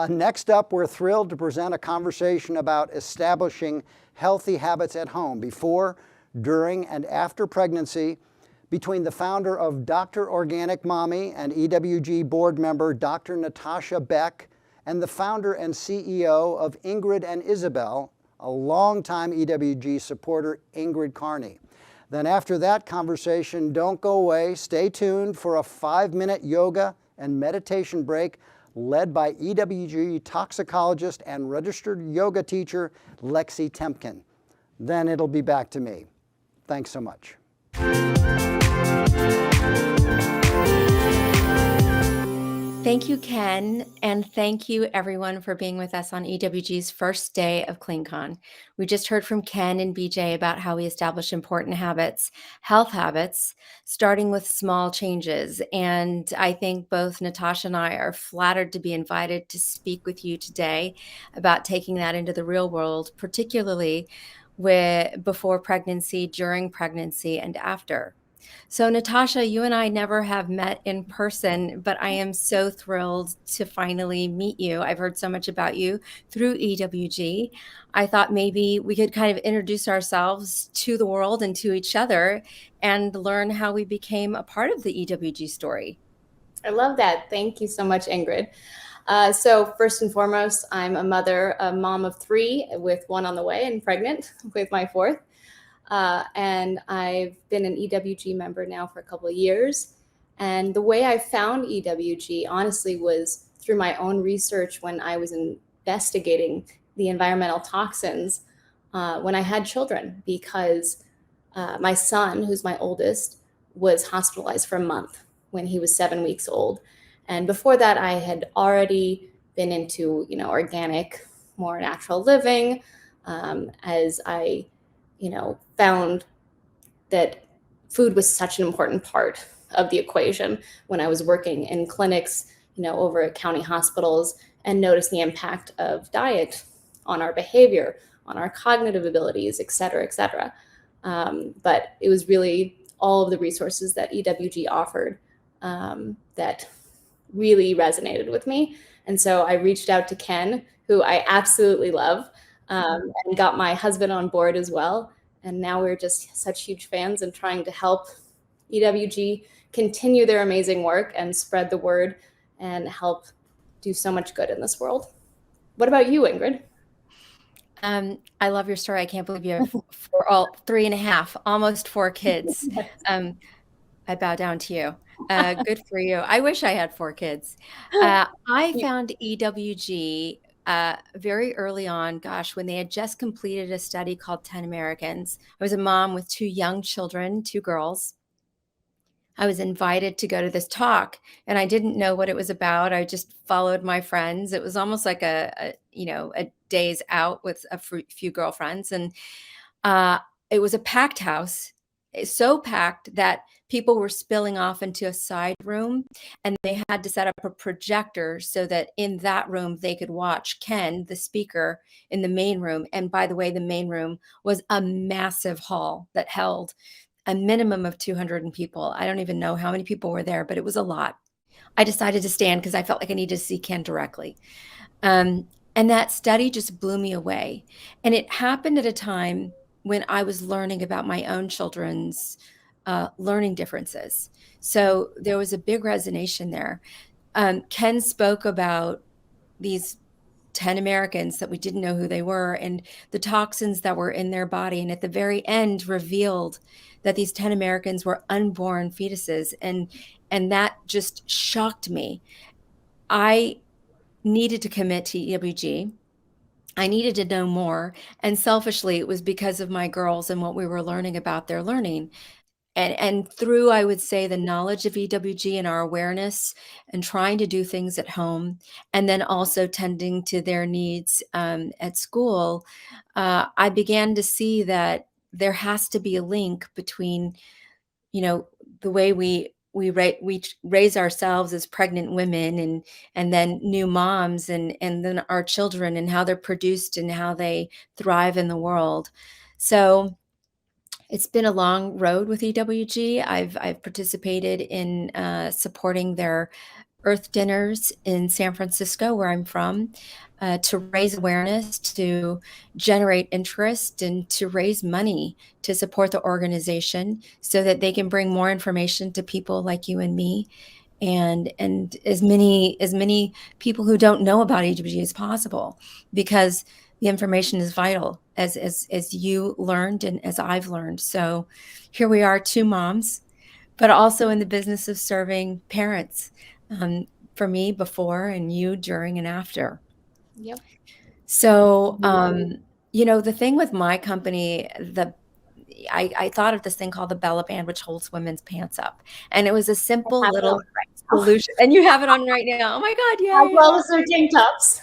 Next up, we're thrilled to present a conversation about establishing healthy habits at home before, during, and after pregnancy between the founder of Dr. Organic Mommy and EWG board member Dr. Natasha Beck and the founder and CEO of Ingrid and Isabel, a longtime EWG supporter, Ingrid Carney. Then after that conversation, don't go away. Stay tuned for a 5-minute yoga and meditation break led by EWG toxicologist and registered yoga teacher, Lexi Temkin. Then it'll be back to me. Thanks so much. Thank you, Ken, and thank you everyone for being with us on EWG's first day of CleanCon. We just heard from Ken and BJ about how we establish important habits, health habits, starting with small changes. And I think both Natasha and I are flattered to be invited to speak with you today about taking that into the real world, particularly before pregnancy, during pregnancy, and after. So Natasha, you and I never have met in person, but I am so thrilled to finally meet you. I've heard so much about you through EWG. I thought maybe we could kind of introduce ourselves to the world and to each other and learn how we became a part of the EWG story. I love that. Thank you so much, Ingrid. So first and foremost, I'm a mother, a mom of 3 with 1 on the way and pregnant with my 4th. And I've been an EWG member now for a couple of years. And the way I found EWG, honestly, was through my own research when I was investigating the environmental toxins when I had children, because my son, who's my oldest, was hospitalized for a month when he was 7 weeks old. And before that, I had already been into, organic, more natural living, as I found that food was such an important part of the equation when I was working in clinics, over at county hospitals, and noticed the impact of diet on our behavior, on our cognitive abilities, et cetera, et cetera. But it was really all of the resources that EWG offered that really resonated with me. And so I reached out to Ken, who I absolutely love, and got my husband on board as well. And now we're just such huge fans and trying to help EWG continue their amazing work and spread the word and help do so much good in this world. What about you, Ingrid? I love your story. I can't believe you have 3.5, almost 4 kids. I bow down to you. Good for you. I wish I had 4 kids. I found EWG very early on, when they had just completed a study called 10 Americans. I was a mom with 2 young children, 2 girls. I was invited to go to this talk, and I didn't know what it was about. I just followed my friends. It was almost like a days out with a few girlfriends, and it was a packed house. So packed that people were spilling off into a side room, and they had to set up a projector so that in that room they could watch Ken, the speaker, in the main room. And by the way, the main room was a massive hall that held a minimum of 200 people. I don't even know how many people were there, but it was a lot. I decided to stand because I felt like I needed to see Ken directly. And that study just blew me away. And it happened at a time when I was learning about my own children's learning differences. So there was a big resonation there. Ken spoke about these 10 Americans that we didn't know who they were and the toxins that were in their body. And at the very end revealed that these 10 Americans were unborn fetuses. And that just shocked me. I needed to commit to EWG. I needed to know more. And selfishly, it was because of my girls and what we were learning about their learning. And through, I would say, the knowledge of EWG and our awareness and trying to do things at home, and then also tending to their needs at school, I began to see that there has to be a link between, the way we raise ourselves as pregnant women and then new moms and then our children and how they're produced and how they thrive in the world. So it's been a long road with EWG. I've participated in supporting their Earth dinners in San Francisco, where I'm from, to raise awareness, to generate interest, and to raise money to support the organization so that they can bring more information to people like you and me, and as many people who don't know about EWG as possible, because the information is vital, as you learned and as I've learned. So here we are, two moms, but also in the business of serving parents, for me before and you during and after. Yep. So, the thing with my company, I thought of this thing called the Bella Band, which holds women's pants up. And it was a simple little solution. And you have it on right now. Oh my God, yeah. As well as their tank tops.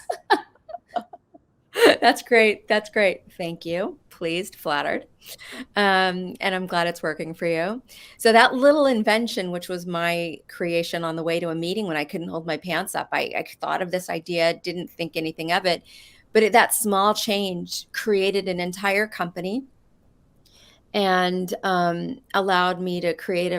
That's great. That's great. Thank you. Pleased, flattered. And I'm glad it's working for you. So that little invention, which was my creation on the way to a meeting when I couldn't hold my pants up, I thought of this idea, didn't think anything of it, but that small change created an entire company and allowed me to create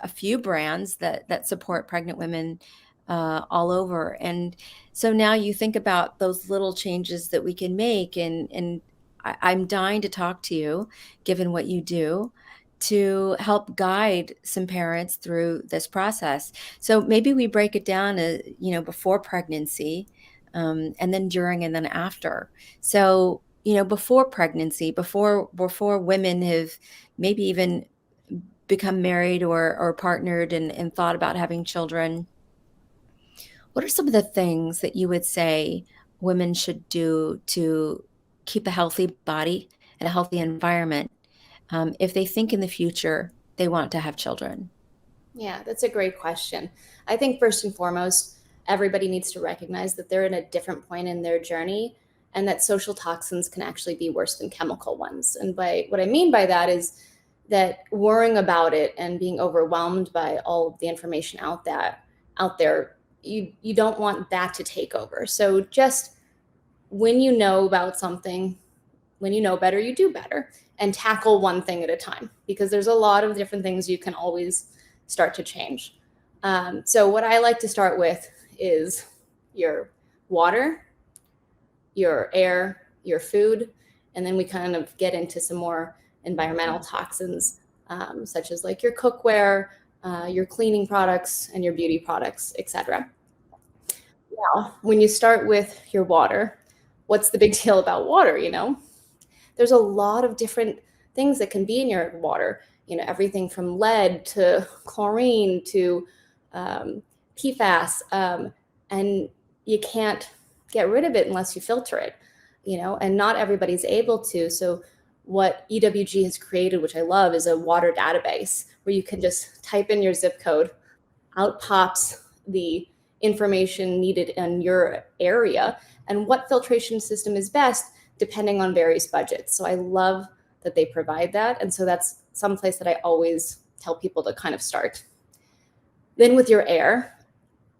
a few brands that support pregnant women all over. And so now you think about those little changes that we can make, and I'm dying to talk to you, given what you do, to help guide some parents through this process. So maybe we break it down, before pregnancy, and then during, and then after. So, before pregnancy, before women have maybe even become married or partnered and thought about having children, what are some of the things that you would say women should do to keep a healthy body and a healthy environment if they think in the future they want to have children? Yeah, that's a great question. I think first and foremost, everybody needs to recognize that they're in a different point in their journey, and that social toxins can actually be worse than chemical ones. And by what I mean by that is that worrying about it and being overwhelmed by all of the information out there, you don't want that to take over. So just when you know about something, when you know better, you do better, and tackle one thing at a time, because there's a lot of different things you can always start to change. So what I like to start with is your water, your air, your food, and then we kind of get into some more environmental toxins, such as like your cookware, your cleaning products, and your beauty products, etc. Now, when you start with your water, what's the big deal about water? There's a lot of different things that can be in your water. Everything from lead to chlorine to PFAS, and you can't get rid of it unless you filter it, and not everybody's able to. So what EWG has created, which I love, is a water database where you can just type in your zip code, out pops the information needed in your area and what filtration system is best depending on various budgets. So I love that they provide that. And so that's someplace that I always tell people to kind of start. Then with your air,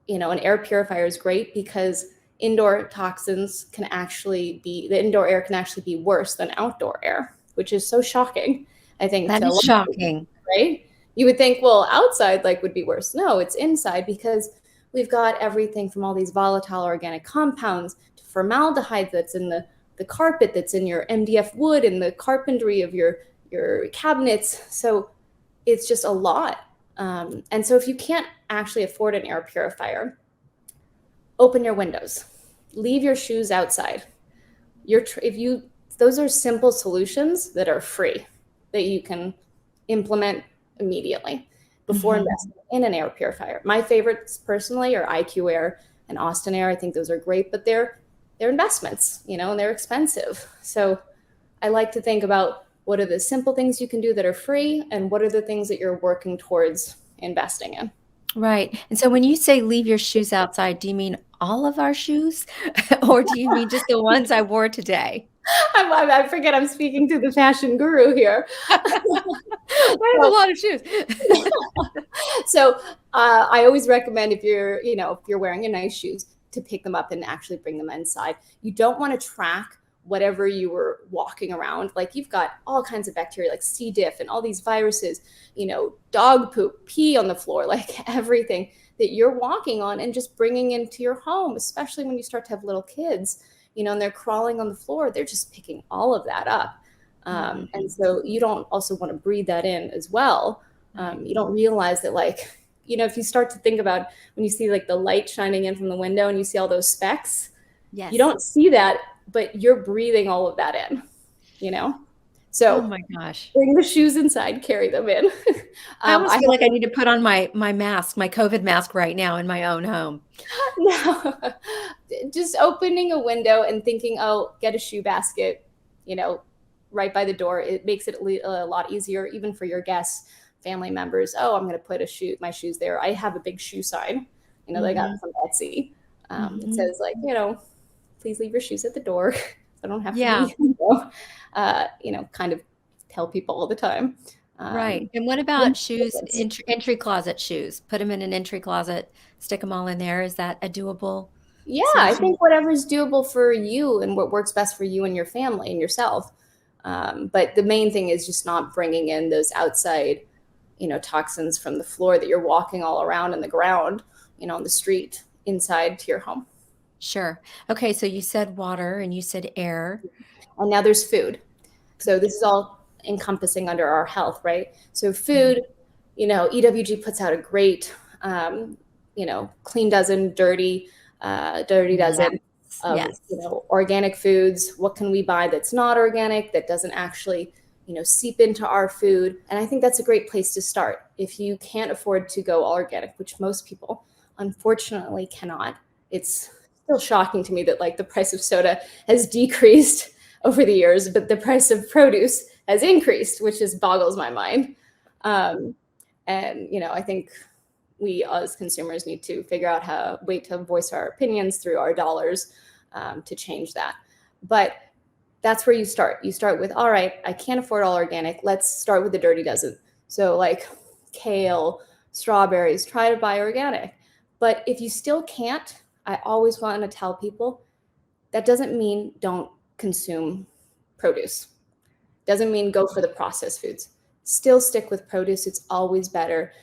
an air purifier is great because the indoor air can actually be worse than outdoor air, which is so shocking. I think that is shocking, right? You would think, well, outside would be worse. No, it's inside, because we've got everything from all these volatile organic compounds to formaldehyde that's in the carpet, that's in your MDF wood and the carpentry of your cabinets. So it's just a lot. And so if you can't actually afford an air purifier, open your windows, leave your shoes outside. Those are simple solutions that are free, that you can implement immediately before investing in an air purifier. My favorites personally are IQ Air and Austin Air. I think those are great, but they're investments, and they're expensive. So I like to think about what are the simple things you can do that are free, and what are the things that you're working towards investing in. Right. And so when you say leave your shoes outside, do you mean all of our shoes or do you mean just the ones I wore today? I forget I'm speaking to the fashion guru here. I have a lot of shoes. So I always recommend if you're wearing a nice shoes, to pick them up and actually bring them inside. You don't want to track whatever you were walking around. You've got all kinds of bacteria like C. diff and all these viruses, dog poop, pee on the floor, everything that you're walking on and just bringing into your home, especially when you start to have little kids, and they're crawling on the floor, they're just picking all of that up. And so you don't also want to breathe that in as well. You don't realize that, like, if you start to think about when you see like the light shining in from the window and you see all those specks, Yes. you don't see that, but you're breathing all of that in, So oh my gosh. bring the shoes inside, carry them in. I almost feel like I need to put on my mask, my COVID mask right now in my own home. No, just opening a window and thinking, oh, get a shoe basket, right by the door. It makes it a lot easier, even for your guests, family members. Oh, I'm going to put my shoes there. I have a big shoe sign, they got from Etsy. It says like, please leave your shoes at the door. I don't have to, kind of tell people all the time. Right. And what about shoes, entry closet shoes? Put them in an entry closet, stick them all in there. Is that a doable? Yeah, I think whatever's doable for you and what works best for you and your family and yourself. But the main thing is just not bringing in those outside, toxins from the floor that you're walking all around in the ground, on the street inside to your home. Sure. Okay. So you said water and you said air. And now there's food. So this is all encompassing under our health, right? So food, EWG puts out a great, clean dozen, dirty dozen of, organic foods. What can we buy that's not organic, that doesn't actually, seep into our food? And I think that's a great place to start. If you can't afford to go all organic, which most people unfortunately cannot, it's still shocking to me that like the price of soda has decreased over the years, but the price of produce has increased, which just boggles my mind. And, I think we as consumers need to figure out a way to voice our opinions through our dollars to change that. But that's where you start. You start with, all right, I can't afford all organic. Let's start with the dirty dozen. So like kale, strawberries, try to buy organic. But if you still can't, I always want to tell people that doesn't mean don't consume produce. Doesn't mean go for the processed foods. Still stick with produce. It's always better.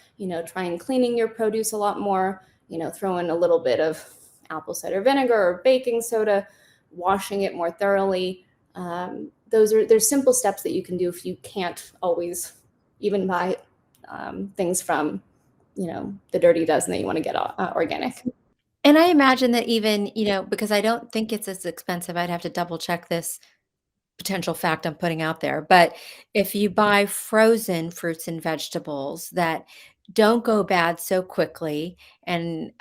Try and cleaning your produce a lot more. Throw in a little bit of apple cider vinegar or baking soda, washing it more thoroughly. There's simple steps that you can do if you can't always even buy things from, the dirty dozen that you want to get organic. And I imagine that even, because I don't think it's as expensive, I'd have to double check this potential fact I'm putting out there. But if you buy frozen fruits and vegetables that don't go bad so quickly and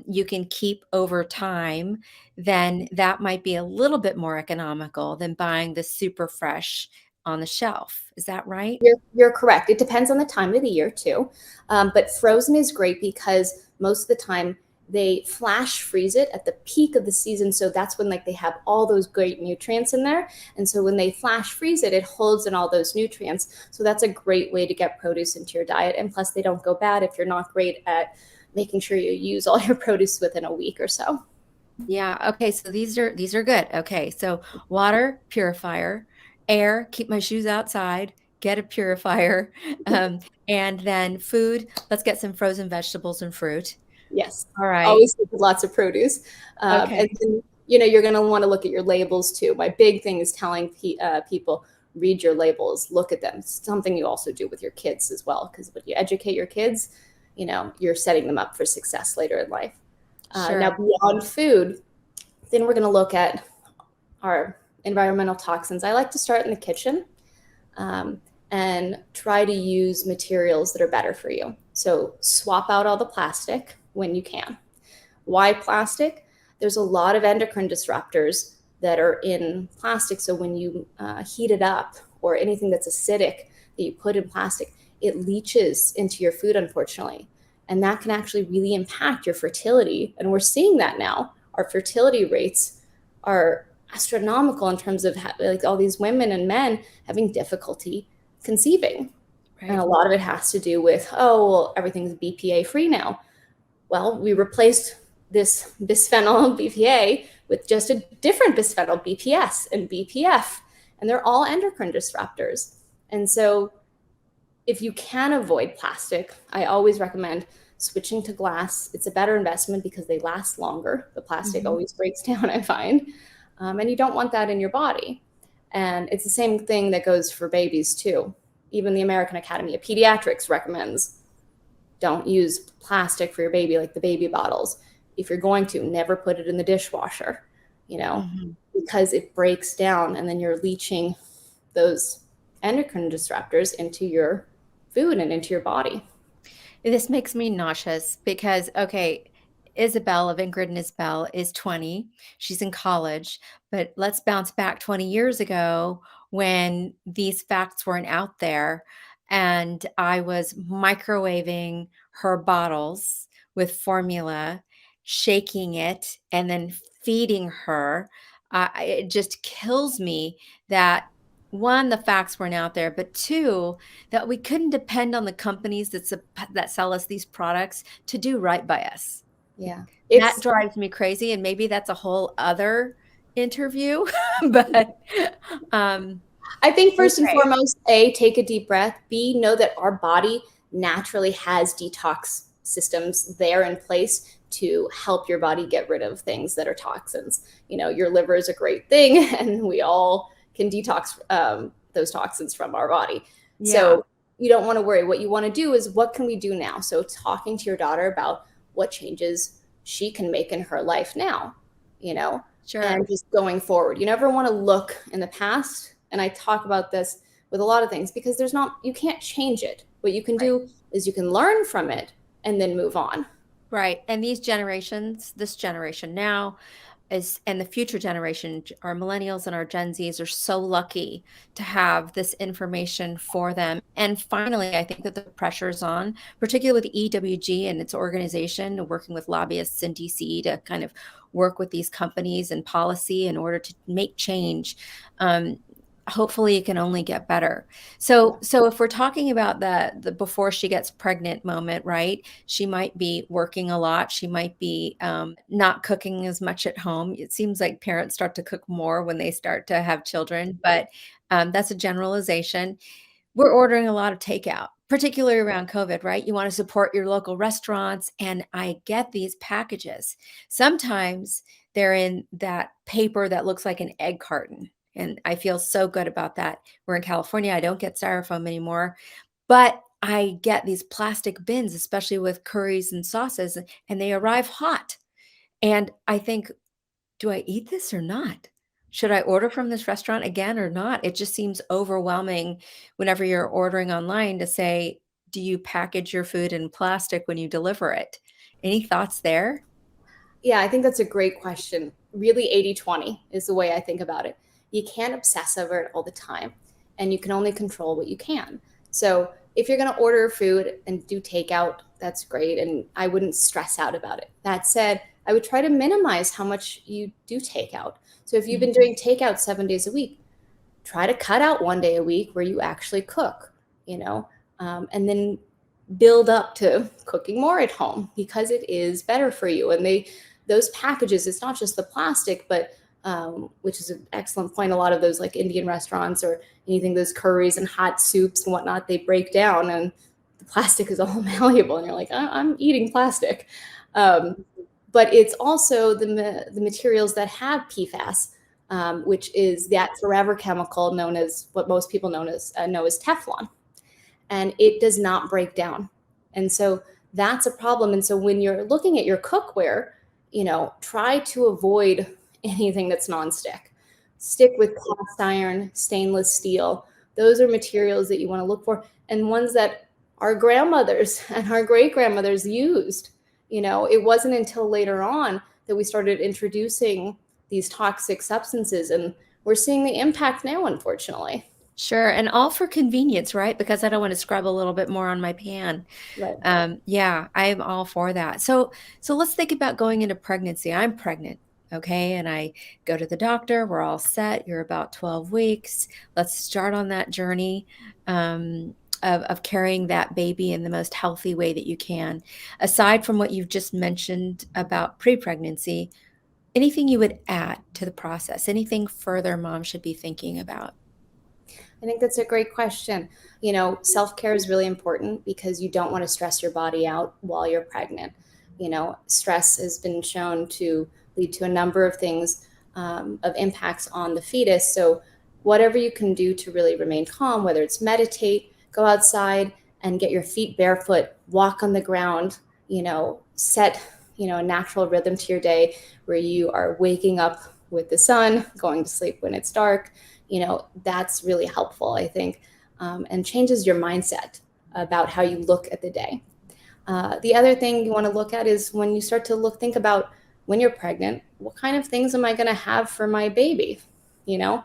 you can keep over time, then that might be a little bit more economical than buying the super fresh on the shelf. Is that right? You're correct. It depends on the time of the year too. But frozen is great because most of the time they flash freeze it at the peak of the season. So that's when like they have all those great nutrients in there. And so when they flash freeze it, it holds in all those nutrients. So that's a great way to get produce into your diet. And plus they don't go bad if you're not great at making sure you use all your produce within a week or so. Yeah. Okay. So these are good. Okay. So water, purifier, air, keep my shoes outside, get a purifier, and then food. Let's get some frozen vegetables and fruit. Yes. All right. Always with lots of produce. Okay. And then, you're going to want to look at your labels too. My big thing is telling people, read your labels, look at them. It's something you also do with your kids as well, because when you educate your kids, you're setting them up for success later in life. Sure. Now, beyond food, then we're going to look at our environmental toxins. I like to start in the kitchen and try to use materials that are better for you. So swap out all the plastic when you can. Why plastic? There's a lot of endocrine disruptors that are in plastic. So when you heat it up or anything that's acidic that you put in plastic, it leaches into your food, unfortunately. And that can actually really impact your fertility. And we're seeing that now. Our fertility rates are astronomical in terms of like all these women and men having difficulty conceiving. Right. And a lot of it has to do with, everything's BPA free now. Well, we replaced this bisphenol BPA with just a different bisphenol, BPS and BPF, and they're all endocrine disruptors. And so if you can avoid plastic, I always recommend switching to glass. It's a better investment because they last longer. The plastic Mhm. always breaks down, I find. And you don't want that in your body. And it's the same thing that goes for babies too. Even the American Academy of Pediatrics recommends don't use plastic for your baby, like the baby bottles. If you're going to, never put it in the dishwasher, Mhm. because it breaks down and then you're leaching those endocrine disruptors into your food and into your body. This makes me nauseous because, okay, Isabel of Ingrid and Isabel is 20. She's in college, but let's bounce back 20 years ago when these facts weren't out there and I was microwaving her bottles with formula, shaking it, and then feeding her. It just kills me that one, the facts weren't out there, but two, that we couldn't depend on the companies that sell us these products to do right by us. Yeah. That It's drives me crazy, and maybe that's a whole other interview, but, um, I think first and okay. foremost, A, take a deep breath. B, know that our body naturally has detox systems there in place to help your body get rid of things that are toxins. Your liver is a great thing, and we all can detox those toxins from our body. Yeah, So you don't want to worry. What you want to do is, what can we do now? So talking to your daughter about what changes she can make in her life now, sure. and just going forward. You never want to look in the past. And I talk about this with a lot of things because you can't change it. What you can Right. do is you can learn from it and then move on. Right, and these generations, this generation now and the future generation, our millennials and our Gen Zs are so lucky to have this information for them. And finally, I think that the pressure is on, particularly with EWG and its organization, working with lobbyists in DC to kind of work with these companies and policy in order to make change. Hopefully it can only get better. So if we're talking about the before she gets pregnant moment, right? She might be working a lot. She might be not cooking as much at home. It seems like parents start to cook more when they start to have children, but that's a generalization. We're ordering a lot of takeout, particularly around COVID, right? You want to support your local restaurants. And I get these packages. Sometimes they're in that paper that looks like an egg carton. And I feel so good about that. We're in California. I don't get styrofoam anymore, but I get these plastic bins, especially with curries and sauces, and they arrive hot. And I think, do I eat this or not? Should I order from this restaurant again or not? It just seems overwhelming whenever you're ordering online to say, do you package your food in plastic when you deliver it? Any thoughts there? Yeah, I think that's a great question. Really, 80/20 is the way I think about it. You can't obsess over it all the time, and you can only control what you can. So if you're going to order food and do takeout, that's great. And I wouldn't stress out about it. That said, I would try to minimize how much you do takeout. So if you've been Mhm. doing takeout 7 days a week, try to cut out one day a week where you actually cook, and then build up to cooking more at home because it is better for you. And those packages, it's not just the plastic, but which is an excellent point. A lot of those like Indian restaurants or anything, those curries and hot soups and whatnot, they break down and the plastic is all malleable. And you're like, I'm eating plastic. Um, but it's also the materials that have PFAS, which is that forever chemical known as what most people know as Teflon, and it does not break down. And so that's a problem. And so when you're looking at your cookware, try to avoid anything that's nonstick. Stick with cast iron, stainless steel. Those are materials that you want to look for, and ones that our grandmothers and our great grandmothers used. It wasn't until later on that we started introducing these toxic substances, and we're seeing the impact now, unfortunately. Sure. And all for convenience, right? Because I don't want to scrub a little bit more on my pan. Right. Yeah, I'm all for that. So let's think about going into pregnancy. I'm pregnant, okay? And I go to the doctor. We're all set. You're about 12 weeks. Let's start on that journey of carrying that baby in the most healthy way that you can. Aside from what you've just mentioned about pre-pregnancy, anything you would add to the process? Anything further mom should be thinking about? I think that's a great question. You know, self-care is really important because you don't want to stress your body out while you're pregnant. You know, stress has been shown to lead to a number of things, of impacts on the fetus. So whatever you can do to really remain calm, whether it's meditate, go outside and get your feet barefoot, walk on the ground, you know, set, you know, a natural rhythm to your day where you are waking up with the sun, going to sleep when it's dark, you know, that's really helpful, I think, and changes your mindset about how you look at the day. The other thing you want to look at is when you start to think about when you're pregnant, what kind of things am I going to have for my baby? You know,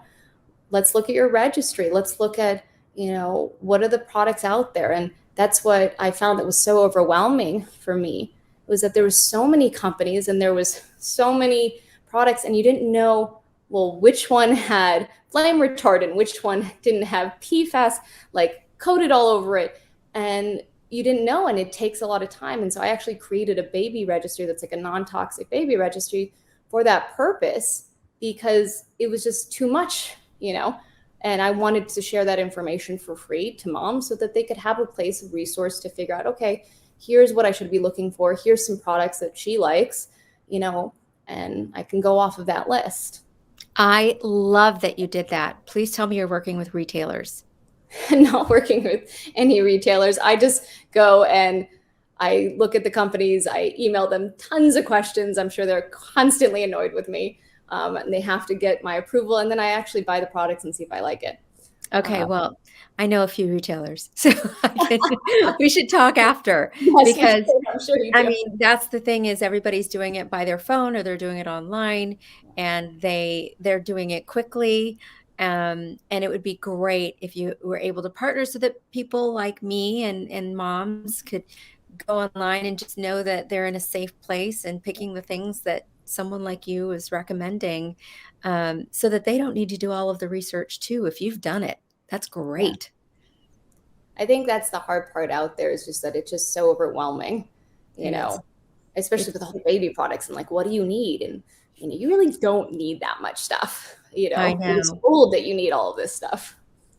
let's look at your registry. Let's look at, you know, what are the products out there? And that's what I found that was so overwhelming for me, was that there was so many companies and there was so many products, and you didn't know, well, which one had flame retardant, which one didn't have PFAS like coated all over it. And you didn't know, and it takes a lot of time. And so I actually created a baby registry that's like a non-toxic baby registry for that purpose, because it was just too much, you know, and I wanted to share that information for free to moms so that they could have a place of resource to figure out, okay, here's what I should be looking for. Here's some products that she likes, you know, and I can go off of that list. I love that you did that. Please tell me you're working with retailers. Not working with any retailers. I just go and I look at the companies. I email them tons of questions. I'm sure they're constantly annoyed with me, and they have to get my approval. And then I actually buy the products and see if I like it. Okay, well, I know a few retailers, so we should talk after, Yes, because I'm sure you do. I mean, that's the thing, is everybody's doing it by their phone or they're doing it online, and they're doing it quickly. And it would be great if you were able to partner so that people like me and moms could go online and just know that they're in a safe place and picking the things that someone like you is recommending, so that they don't need to do all of the research too. If you've done it, that's great. I think that's the hard part out there, is just that it's just so overwhelming, you know, especially with all the baby products, and like, what do you need? And, you know, you really don't need that much stuff, you know. I know. It's old that you need all of this stuff.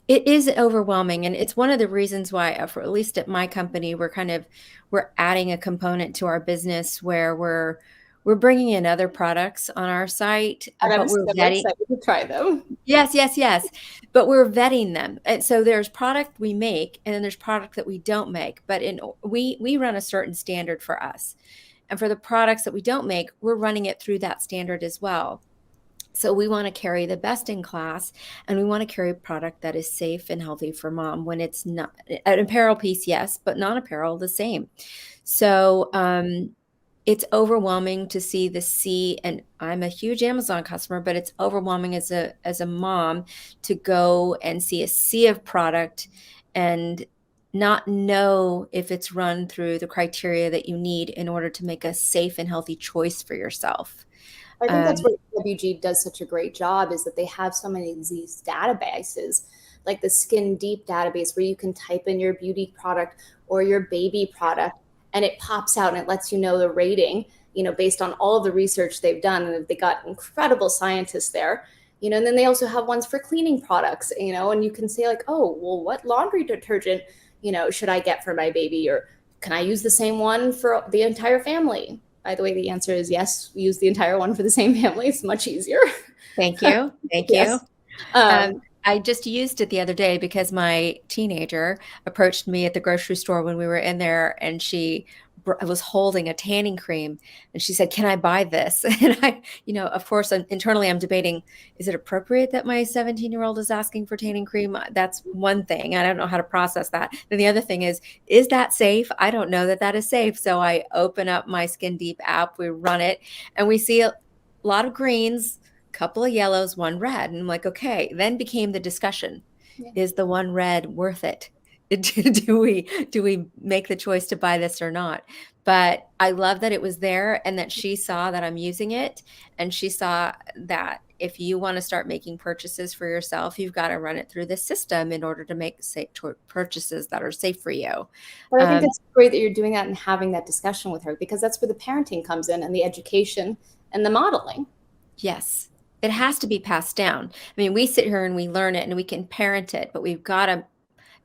It is overwhelming, and it's one of the reasons why, for at least at my company, we're adding a component to our business where we're bringing in other products on our site, And I'm but we're so vetting. excited to try them. Yes. But we're vetting them. And so there's product we make, and then there's product that we don't make. But we run a certain standard for us. And for the products that we don't make, we're running it through that standard as well. So we want to carry the best in class, and we want to carry a product that is safe and healthy for mom. When it's not an apparel piece, yes, but non-apparel, the same. So it's overwhelming to see the sea, and I'm a huge Amazon customer, but it's overwhelming as a mom to go and see a sea of product and not know if it's run through the criteria that you need in order to make a safe and healthy choice for yourself. I think that's what EWG does such a great job, is that they have so many of these databases, like the Skin Deep database, where you can type in your beauty product or your baby product, and it pops out and it lets you know the rating, you know, based on all of the research they've done. And they got incredible scientists there, you know. And then they also have ones for cleaning products, you know, and you can say like, oh, well, what laundry detergent, you know, should I get for my baby? Or can I use the same one for the entire family? By the way, the answer is yes. We use the entire one for the same family. It's much easier. Thank you. Thank you. Yes. I just used it the other day because my teenager approached me at the grocery store when we were in there, and she was holding a tanning cream, and she said, "Can I buy this?" And I, you know, of course, internally I'm debating, is it appropriate that my 17-year-old is asking for tanning cream? That's one thing. I don't know how to process that. Then the other thing is that safe? I don't know that is safe. So I open up my Skin Deep app, we run it, and we see a lot of greens, couple of yellows, one red. And I'm like, okay, then became the discussion. Yeah. Is the one red worth it? Do we make the choice to buy this or not? But I love that it was there, and that she saw that I'm using it, and she saw that if you want to start making purchases for yourself, you've got to run it through the system in order to make safe purchases that are safe for you. But I think it's great that you're doing that and having that discussion with her, because that's where the parenting comes in, and the education and the modeling. Yes. It has to be passed down. I mean, we sit here and we learn it and we can parent it, but we've got to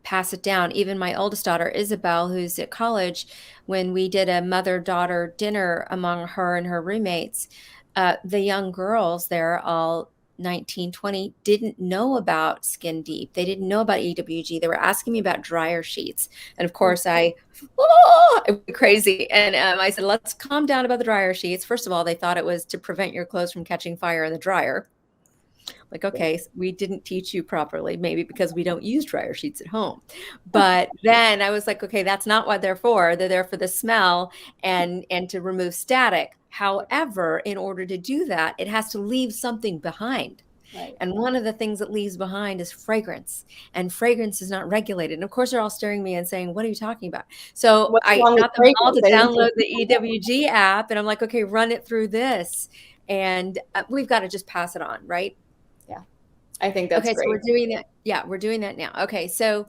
pass it down. Even my oldest daughter, Isabel, who's at college, when we did a mother-daughter dinner among her and her roommates, the young girls there, all 19, 20, didn't know about Skin Deep. They didn't know about EWG. They were asking me about dryer sheets. And of course, I went crazy. And I said, let's calm down about the dryer sheets. First of all, they thought it was to prevent your clothes from catching fire in the dryer. Like, okay, we didn't teach you properly, maybe because we don't use dryer sheets at home. But then I was like, okay, that's not what they're for. They're there for the smell and to remove static. However, in order to do that, it has to leave something behind. Right. And one of the things it leaves behind is fragrance, and fragrance is not regulated. And of course, they're all staring at me and saying, what are you talking about? So I got them all to download the EWG app, and I'm like, okay, run it through this. And we've got to just pass it on, right? Yeah, I think that's great. So we're doing that. Yeah, we're doing that now. Okay, so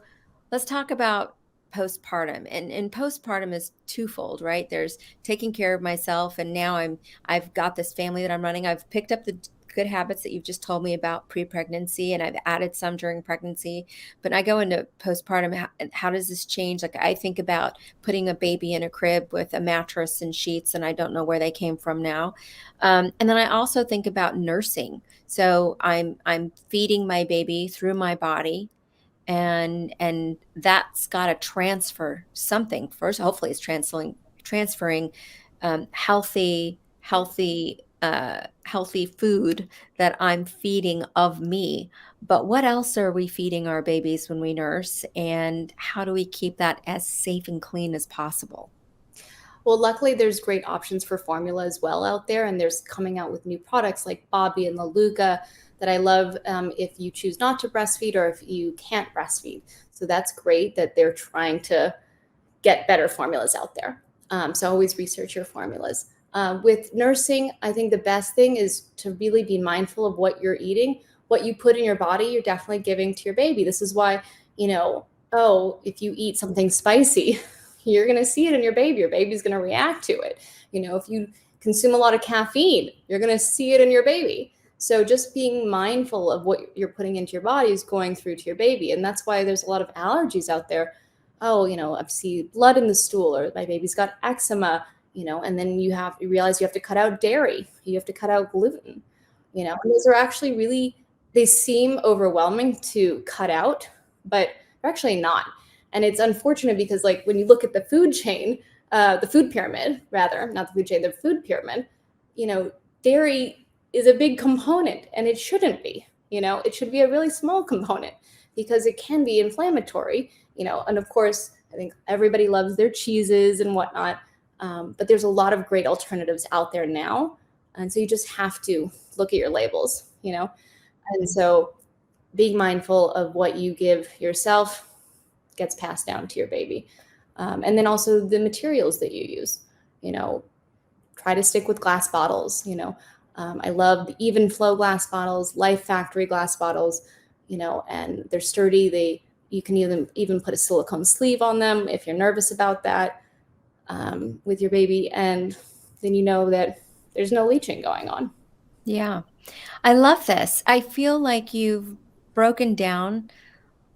let's talk about postpartum. And postpartum is twofold, right? There's taking care of myself, and now I've got this family that I'm running. I've picked up the good habits that you've just told me about pre-pregnancy, and I've added some during pregnancy. But I go into postpartum, how does this change? Like, I think about putting a baby in a crib with a mattress and sheets, and I don't know where they came from now. And then I also think about nursing. So I'm feeding my baby through my body, and that's got to transfer something first. Hopefully it's transferring healthy food that I'm feeding of me. But what else are we feeding our babies when we nurse, and how do we keep that as safe and clean as possible? Well, luckily there's great options for formula as well out there, and there's coming out with new products like Bobby and Laluga that I love if you choose not to breastfeed or if you can't breastfeed. So that's great that they're trying to get better formulas out there. So always research your formulas. With nursing, I think the best thing is to really be mindful of what you're eating. What you put in your body, you're definitely giving to your baby. This is why, if you eat something spicy, you're going to see it in your baby. Your baby's going to react to it. If you consume a lot of caffeine, you're going to see it in your baby. So just being mindful of what you're putting into your body is going through to your baby. And that's why there's a lot of allergies out there. I've seen blood in the stool, or my baby's got eczema, and then you realize you have to cut out dairy. You have to cut out gluten, and those are actually they seem overwhelming to cut out, but they're actually not. And it's unfortunate because, like, when you look at the food chain, the food pyramid, rather, not the food chain, the food pyramid, dairy is a big component, and it shouldn't be. It should be a really small component because it can be inflammatory, and of course, I think everybody loves their cheeses and whatnot, but there's a lot of great alternatives out there now. And so you just have to look at your labels, and so being mindful of what you give yourself gets passed down to your baby. And then also the materials that you use, try to stick with glass bottles. I love the Even Flow glass bottles, Life Factory glass bottles, and they're sturdy. You can even put a silicone sleeve on them if you're nervous about that with your baby. And then that there's no leaching going on. Yeah, I love this. I feel like you've broken down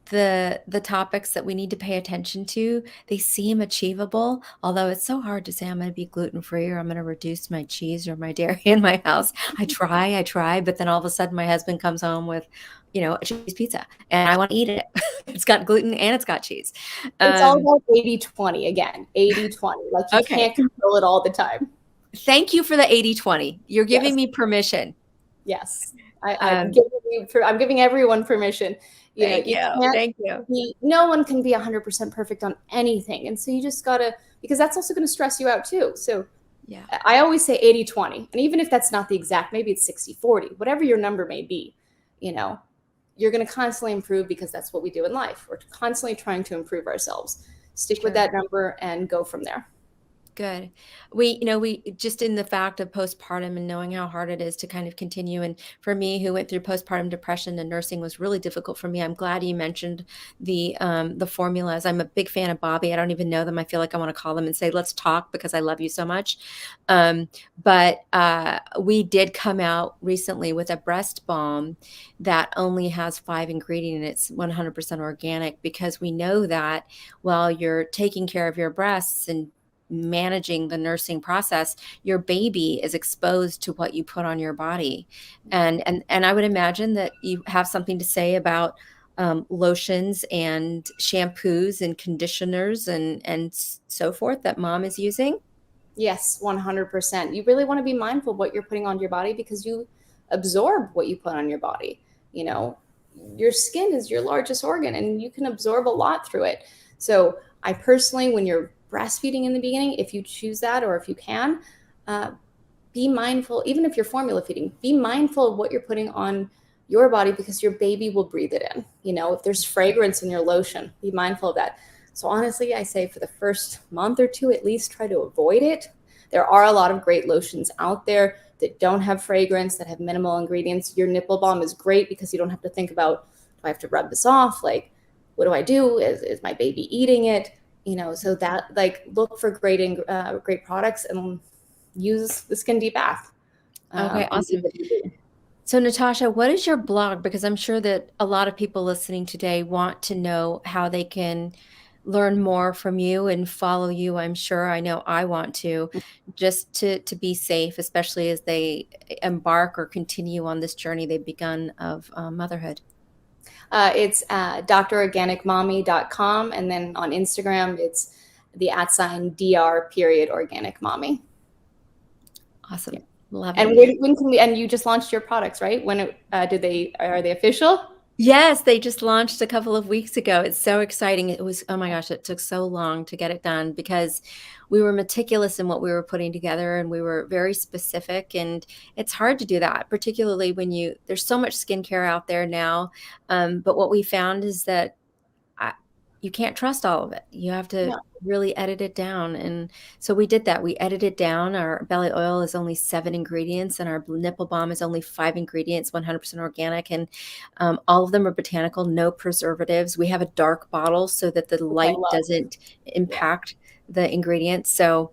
the topics that we need to pay attention to. They seem achievable, although it's so hard to say I'm going to be gluten-free or I'm going to reduce my cheese or my dairy in my house. I try, but then all of a sudden my husband comes home with, a cheese pizza, and I want to eat it. It's got gluten and it's got cheese. It's all about 80-20 again, 80-20. Like, you can't control it all the time. Thank you for the 80-20. You're giving me permission. Yes. I'm giving everyone permission. Thank you. No one can be 100% perfect on anything. And so you just gotta, because that's also going to stress you out too. So yeah, I always say 80-20. And even if that's not the exact, maybe it's 60-40, whatever your number may be, you're going to constantly improve, because that's what we do in life. We're constantly trying to improve ourselves. Stick with that number and go from there. Good. We just in the fact of postpartum and knowing how hard it is to kind of continue. And for me, who went through postpartum depression, and nursing was really difficult for me. I'm glad you mentioned the formulas. I'm a big fan of Bobby. I don't even know them. I feel like I want to call them and say, let's talk because I love you so much. But we did come out recently with a breast balm that only has 5 ingredients. It's 100% organic, because we know that while you're taking care of your breasts and managing the nursing process, your baby is exposed to what you put on your body. And I would imagine that you have something to say about lotions and shampoos and conditioners and so forth that mom is using. Yes, 100%. You really want to be mindful of what you're putting on your body, because you absorb what you put on your body. You know, your skin is your largest organ and you can absorb a lot through it. So I personally, when you're breastfeeding in the beginning, if you choose that, or if you can, be mindful. Even if you're formula feeding, be mindful of what you're putting on your body, because your baby will breathe it in. You know, if there's fragrance in your lotion, be mindful of that. So honestly, I say for the first month or two, at least try to avoid it. There are a lot of great lotions out there that don't have fragrance, that have minimal ingredients. Your nipple balm is great because you don't have to think about, do I have to rub this off? Like, what do I do? Is my baby eating it? You know, so that, like, look for great products and use the Skin Deep Bath. Okay, awesome. So Natasha, what is your blog? Because I'm sure that a lot of people listening today want to know how they can learn more from you and follow you. I'm sure, I know I want to, just to be safe, especially as they embark or continue on this journey they've begun of motherhood. It's drorganicmommy.com. And then on Instagram, it's the @dr.organic mommy. Awesome. Yeah. Love And it. when can we, and you just launched your products, right? Are they official? Yes, they just launched a couple of weeks ago. It's so exciting. It was, oh my gosh, it took so long to get it done because we were meticulous in what we were putting together, and we were very specific. And it's hard to do that, particularly when there's so much skincare out there now. But what we found is that you can't trust all of it. You have to really edit it down. And so we did that. We edited down. Our belly oil is only 7 ingredients, and our nipple balm is only 5 ingredients, 100% organic. And all of them are botanical, no preservatives. We have a dark bottle so that the light doesn't impact the ingredients. So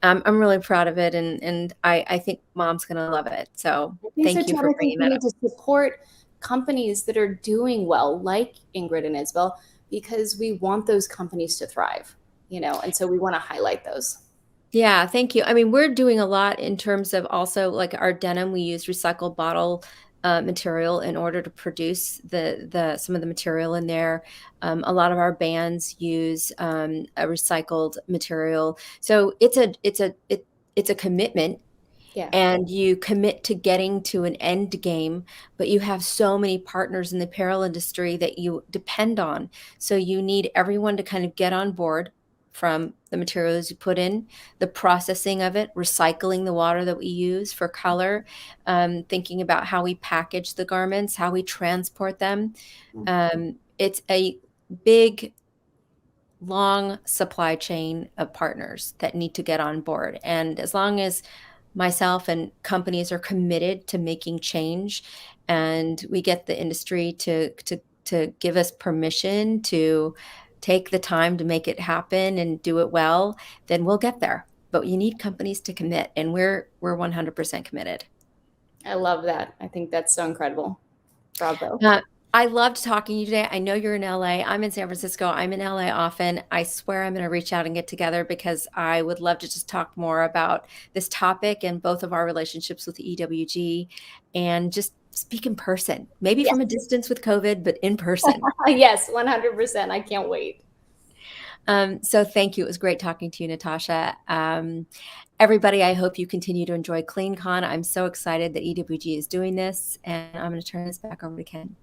I'm really proud of it. And I think mom's going to love it. So thank you for bringing that up. To support companies that are doing well, like Ingrid and Isabel, because we want those companies to thrive, you know, and so we want to highlight those. Yeah, thank you. I mean, we're doing a lot in terms of also, like, our denim. We use recycled bottle material in order to produce some of the material in there. A lot of our bands use a recycled material. So it's a commitment. Yeah. And you commit to getting to an end game, but you have so many partners in the apparel industry that you depend on. So you need everyone to kind of get on board, from the materials you put in, the processing of it, recycling the water that we use for color, thinking about how we package the garments, how we transport them. It's a big, long supply chain of partners that need to get on board. And as long as myself and companies are committed to making change, and we get the industry to give us permission to take the time to make it happen and do it well, then we'll get there. But you need companies to commit, and we're 100% committed. I love that. I think that's so incredible. Bravo. I loved talking to you today. I know you're in LA. I'm in San Francisco. I'm in LA often. I swear I'm going to reach out and get together, because I would love to just talk more about this topic and both of our relationships with EWG, and just speak in person, maybe from a distance with COVID, but in person. Yes, 100%. I can't wait. So thank you. It was great talking to you, Natasha. Everybody, I hope you continue to enjoy CleanCon. I'm so excited that EWG is doing this, and I'm going to turn this back over to Ken.